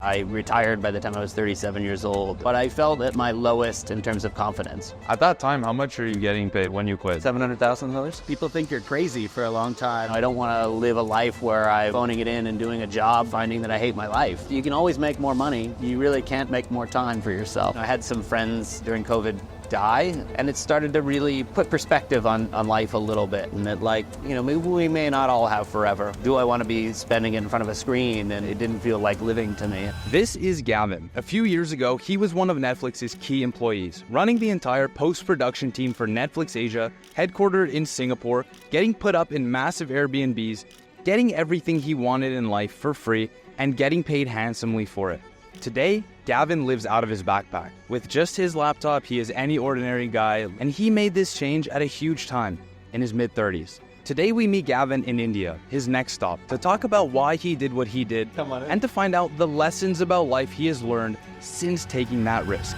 I retired by the time I was 37 years old, but I felt at my lowest in terms of confidence. At that time, how much are you getting paid when you quit? $700,000. People think you're crazy for a long time. I don't want to live a life where I'm phoning it in and doing a job, finding that I hate my life. You can always make more money. You really can't make more time for yourself. I had some friends during COVID die, and it started to really put perspective on life a little bit, and that maybe we may not all have forever. Do I want to be spending it in front of a screen? And it didn't feel like living to me. This is Gavin. A few years ago, he was one of Netflix's key employees, running the entire post-production team for Netflix Asia, headquartered in Singapore, getting put up in massive Airbnbs, getting everything he wanted in life for free, and getting paid handsomely for it. Today, Gavin lives out of his backpack. With just his laptop, he is any ordinary guy, and he made this change at a huge time, in his mid-30s. Today we meet Gavin in India, his next stop, to talk about why he did what he did, and to find out the lessons about life he has learned since taking that risk.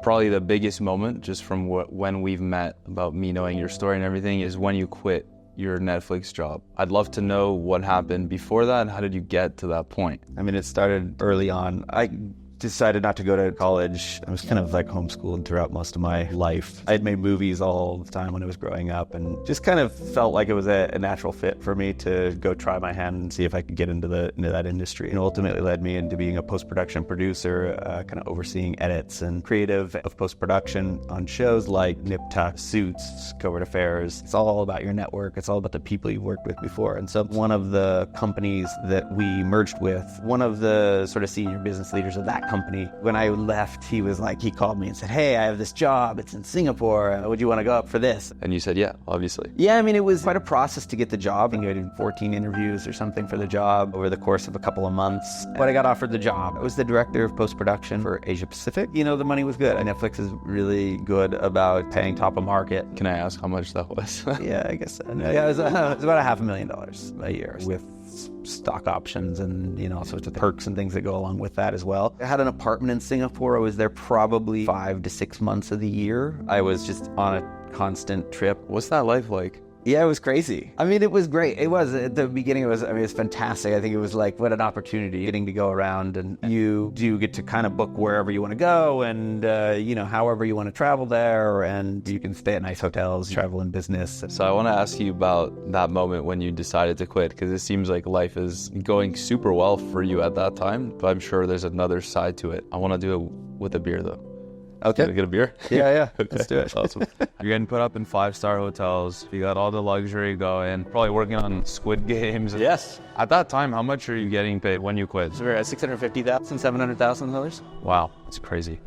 Probably the biggest moment, just from when we've met, about me knowing your story and everything, is when you quit your Netflix job. I'd love to know what happened before that and how did you get to that point? I mean, it started early on. I decided not to go to college. I was kind of homeschooled throughout most of my life. I had made movies all the time when I was growing up and just kind of felt like it was a natural fit for me to go try my hand and see if I could get into that industry. And ultimately led me into being a post-production producer, kind of overseeing edits and creative of post-production on shows like Nip Tuck, Suits, Covert Affairs. It's all about your network. It's all about the people you've worked with before. And so one of the companies that we merged with, one of the sort of senior business leaders of that company, when I left, he called me and said, "Hey, I have this job. It's in Singapore. Would you want to go up for this?" And you said, yeah, obviously. Yeah, I mean, it was quite a process to get the job. I think I did 14 interviews or something for the job over the course of a couple of months. But I got offered the job. I was the director of post-production for Asia Pacific. The money was good. Netflix is really good about paying top of market. Can I ask how much that was? Yeah, I guess so. Yeah, it was about $500,000 a year with stock options and all sorts of perks and things that go along with that as well. I had an apartment in Singapore. I was there probably 5 to 6 months of the year. I was just on a constant trip. What's that life like? Yeah, it was crazy. I mean, it was great. It was, at the beginning, it was fantastic. I think it was what an opportunity, getting to go around, and you do get to kind of book wherever you want to go and, however you want to travel there, and you can stay at nice hotels, travel in business. So I want to ask you about that moment when you decided to quit, because it seems like life is going super well for you at that time, but I'm sure there's another side to it. I want to do it with a beer, though. Okay. Can I get a beer? Yeah. Okay. Let's do it. Awesome. You're getting put up in 5-star hotels. You got all the luxury going. Probably working on Squid Games. Yes. At that time, how much are you getting paid when you quit? So we're at $650,000, $700,000. Wow, that's crazy.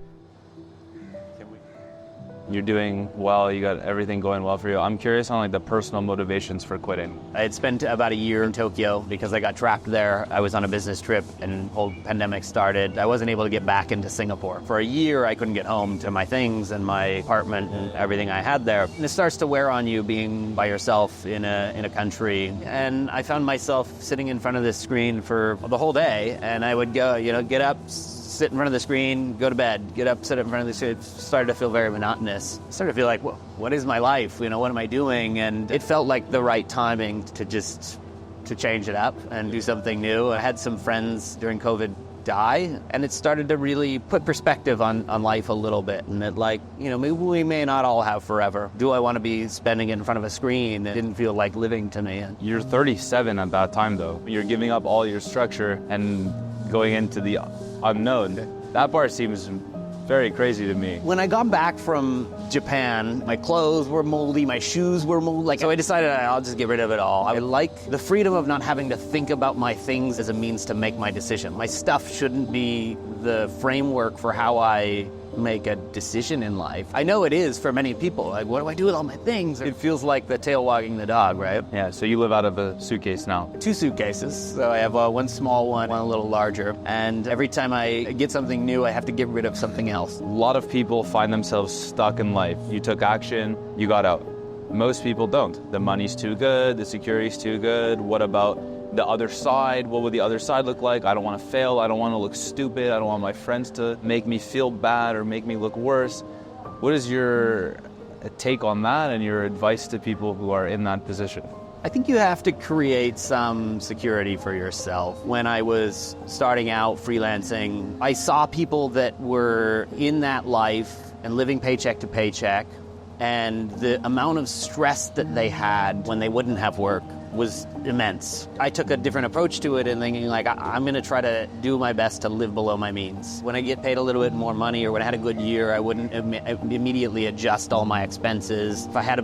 You're doing well, you got everything going well for you. I'm curious on the personal motivations for quitting. I had spent about a year in Tokyo because I got trapped there. I was on a business trip and the whole pandemic started. I wasn't able to get back into Singapore. For a year, I couldn't get home to my things and my apartment and everything I had there. And it starts to wear on you being by yourself in a country. And I found myself sitting in front of this screen for the whole day, and I would go, get up, sit in front of the screen, go to bed, get up, sit in front of the screen. It started to feel very monotonous. I started to feel like, well, what is my life? What am I doing? And it felt like the right timing to change it up and do something new. I had some friends during COVID die, and it started to really put perspective on life a little bit, and that maybe we may not all have forever. Do I want to be spending it in front of a screen? It didn't feel like living to me. You're 37 at that time, though. You're giving up all your structure and going into the unknown. That part seems very crazy to me. When I got back from Japan, my clothes were moldy, my shoes were moldy. So I decided I'll just get rid of it all. I like the freedom of not having to think about my things as a means to make my decision. My stuff shouldn't be the framework for how I make a decision in life. I know it is for many people. What do I do with all my things? It feels like the tail wagging the dog, right? Yeah, so you live out of a suitcase now. 2 suitcases. So I have one small one a little larger. And every time I get something new, I have to get rid of something else. A lot of people find themselves stuck in life. You took action, you got out. Most people don't. The money's too good, the security's too good. What about the other side? What would the other side look like? I don't want to fail. I don't want to look stupid. I don't want my friends to make me feel bad or make me look worse. What is your take on that and your advice to people who are in that position? I think you have to create some security for yourself. When I was starting out freelancing, I saw people that were in that life and living paycheck to paycheck, and the amount of stress that they had when they wouldn't have work was immense. I took a different approach to it and thinking like, I'm going to try to do my best to live below my means. When I get paid a little bit more money or when I had a good year, I wouldn't immediately adjust all my expenses. If I had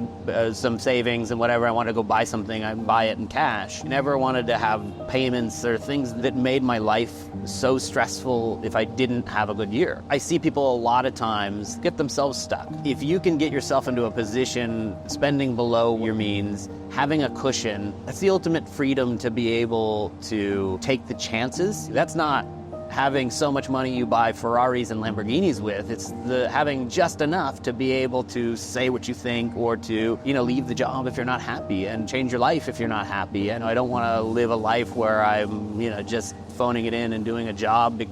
some savings and whatever, I wanted to go buy something, I'd buy it in cash. I never wanted to have payments or things that made my life so stressful if I didn't have a good year. I see people a lot of times get themselves stuck. If you can get yourself into a position spending below your means, having a cushion, that's the ultimate freedom to be able to take the chances. That's not having so much money you buy Ferraris and Lamborghinis with. It's the having just enough to be able to say what you think or to, leave the job if you're not happy and change your life if you're not happy. And I don't want to live a life where I'm, just phoning it in and doing a job,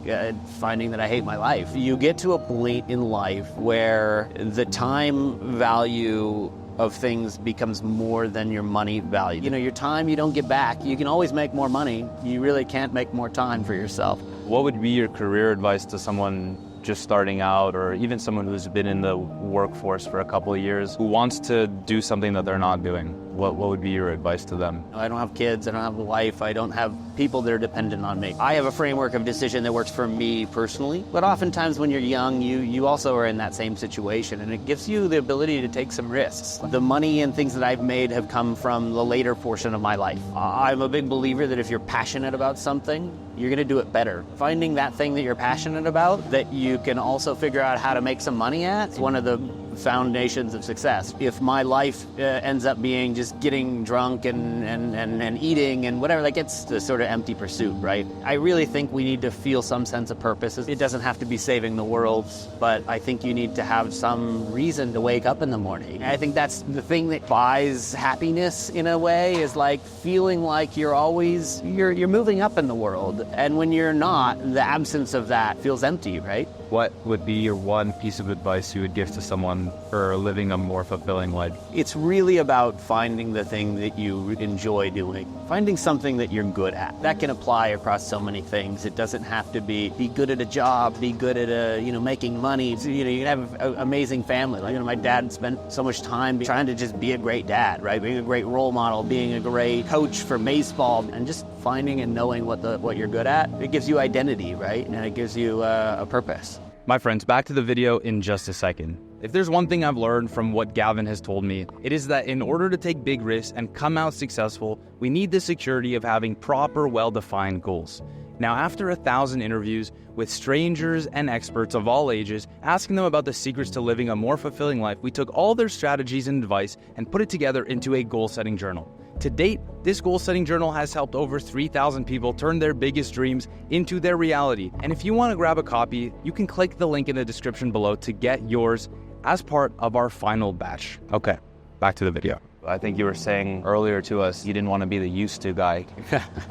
finding that I hate my life. You get to a point in life where the time value of things becomes more than your money value. Your time you don't get back. You can always make more money. You really can't make more time for yourself. What would be your career advice to someone just starting out, or even someone who's been in the workforce for a couple of years, who wants to do something that they're not doing? What would be your advice to them? I don't have kids, I don't have a wife, I don't have people that are dependent on me. I have a framework of decision that works for me personally, but oftentimes when you're young, you also are in that same situation, and it gives you the ability to take some risks. The money and things that I've made have come from the later portion of my life. I'm a big believer that if you're passionate about something, you're going to do it better. Finding that thing that you're passionate about, that you can also figure out how to make some money at, is one of the foundations of success. If my life ends up being just getting drunk and eating and whatever, it's the sort of empty pursuit, right? I really think we need to feel some sense of purpose. It doesn't have to be saving the world, but I think you need to have some reason to wake up in the morning. I think that's the thing that buys happiness in a way, is feeling like you're always, you're moving up in the world. And when you're not, the absence of that feels empty, right? What would be your one piece of advice you would give to someone for living a more fulfilling life? It's really about finding the thing that you enjoy doing, finding something that you're good at. That can apply across so many things. It doesn't have to be good at a job, be good at making money. So, you can have an amazing family. My dad spent so much time trying to just be a great dad, right? Being a great role model, being a great coach for baseball, and just finding and knowing what you're good at. It gives you identity, right? And it gives you a purpose. My friends, back to the video in just a second. If there's one thing I've learned from what Gavin has told me, it is that in order to take big risks and come out successful, we need the security of having proper, well-defined goals. Now, after 1,000 interviews with strangers and experts of all ages, asking them about the secrets to living a more fulfilling life, we took all their strategies and advice and put it together into a goal-setting journal. To date, this goal-setting journal has helped over 3,000 people turn their biggest dreams into their reality. And if you want to grab a copy, you can click the link in the description below to get yours as part of our final batch. Okay, back to the video. I think you were saying earlier to us you didn't want to be the used to guy.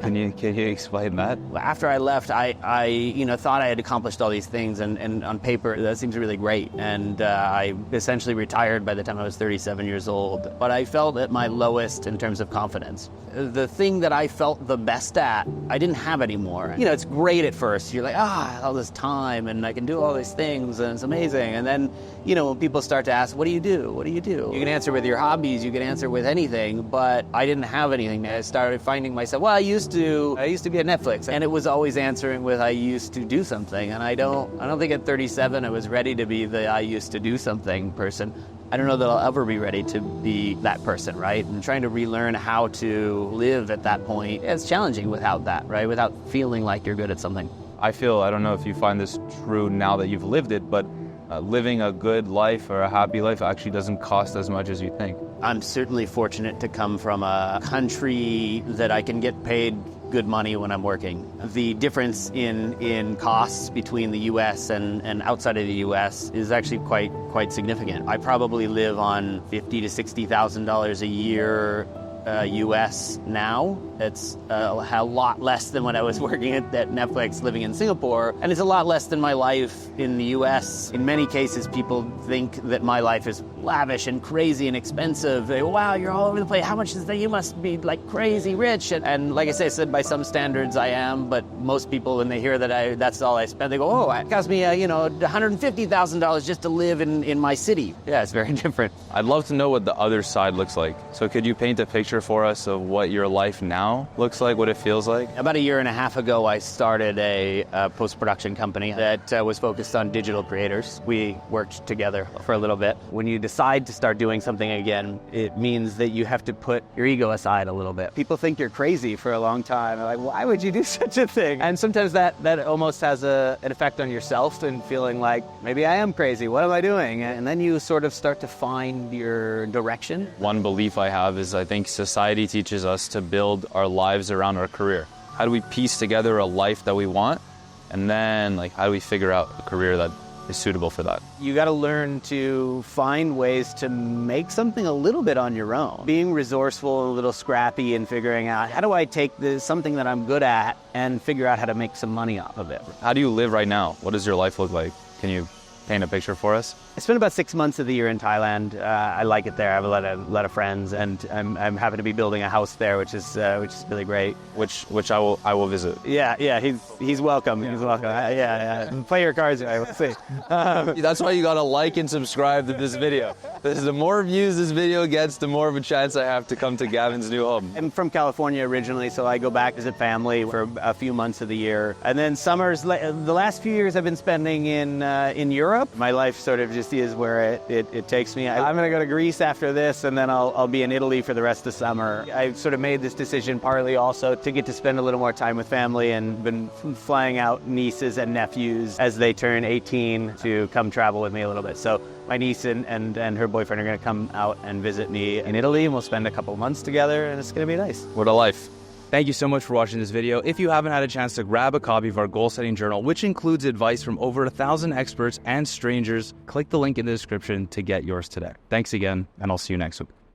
Can you explain that? After I left, I thought I had accomplished all these things, and on paper that seems really great. And I essentially retired by the time I was 37 years old. But I felt at my lowest in terms of confidence. The thing that I felt the best at, I didn't have anymore. It's great at first. You're like, all this time, and I can do all these things, and it's amazing. And then, when people start to ask, what do you do? What do you do? You can answer with your hobbies. You can answer with anything, but I didn't have anything. I started finding myself, I used to be at Netflix, and it was always answering with I used to do something. And I don't think at 37 I was ready to be the I used to do something person. I don't know that I'll ever be ready to be that person, right? And trying to relearn how to live at that point, it's challenging without that, right? Without feeling like you're good at something. I don't know if you find this true now that you've lived it, but living a good life or a happy life actually doesn't cost as much as you think. I'm certainly fortunate to come from a country that I can get paid good money when I'm working. The difference in costs between the U.S. and outside of the U.S. is actually quite significant. I probably live on $50,000 to $60,000 a year US now. It's a lot less than when I was working at Netflix living in Singapore, and it's a lot less than my life in the US. In many cases, people think that my life is lavish and crazy and expensive. They go, wow, you're all over the place. How much is that? You must be like crazy rich. And like I said, by some standards I am, but most people, when they hear that that's all I spend, they go, oh, it cost me, $150,000 just to live in my city. Yeah, it's very different. I'd love to know what the other side looks like. So could you paint a picture for us of what your life now looks like, what it feels like? About a year and a half ago, I started a post-production company that was focused on digital creators. We worked together for a little bit. When you decide to start doing something again, it means that you have to put your ego aside a little bit. People think you're crazy for a long time. They're like, why would you do such a thing? And sometimes that almost has an effect on yourself and feeling like, maybe I am crazy. What am I doing? And then you sort of start to find your direction. One belief I have is I think society teaches us to build our lives around our career. How do we piece together a life that we want? And then how do we figure out a career that is suitable for that? You got to learn to find ways to make something a little bit on your own. Being resourceful and a little scrappy and figuring out, how do I take something that I'm good at and figure out how to make some money off of it? How do you live right now? What does your life look like? Can you paint a picture for us? I spent about 6 months of the year in Thailand. I like it there. I have a lot of friends, and I'm happy to be building a house there, which is really great. Which I will visit. Yeah. He's welcome. He's welcome. Yeah. Play your cards. I will see. That's why you gotta like and subscribe to this video. The more views this video gets, the more of a chance I have to come to Gavin's new home. I'm from California originally, so I go back visit family for a few months of the year, and then summers. The last few years I've been spending in Europe. My life sort of just is where it takes me. I'm going to go to Greece after this, and then I'll be in Italy for the rest of the summer. I sort of made this decision partly also to get to spend a little more time with family, and been flying out nieces and nephews as they turn 18 to come travel with me a little bit. So my niece and her boyfriend are going to come out and visit me in Italy, and we'll spend a couple months together, and it's going to be nice. What a life. Thank you so much for watching this video. If you haven't had a chance to grab a copy of our goal-setting journal, which includes advice from over 1,000 experts and strangers, click the link in the description to get yours today. Thanks again, and I'll see you next week.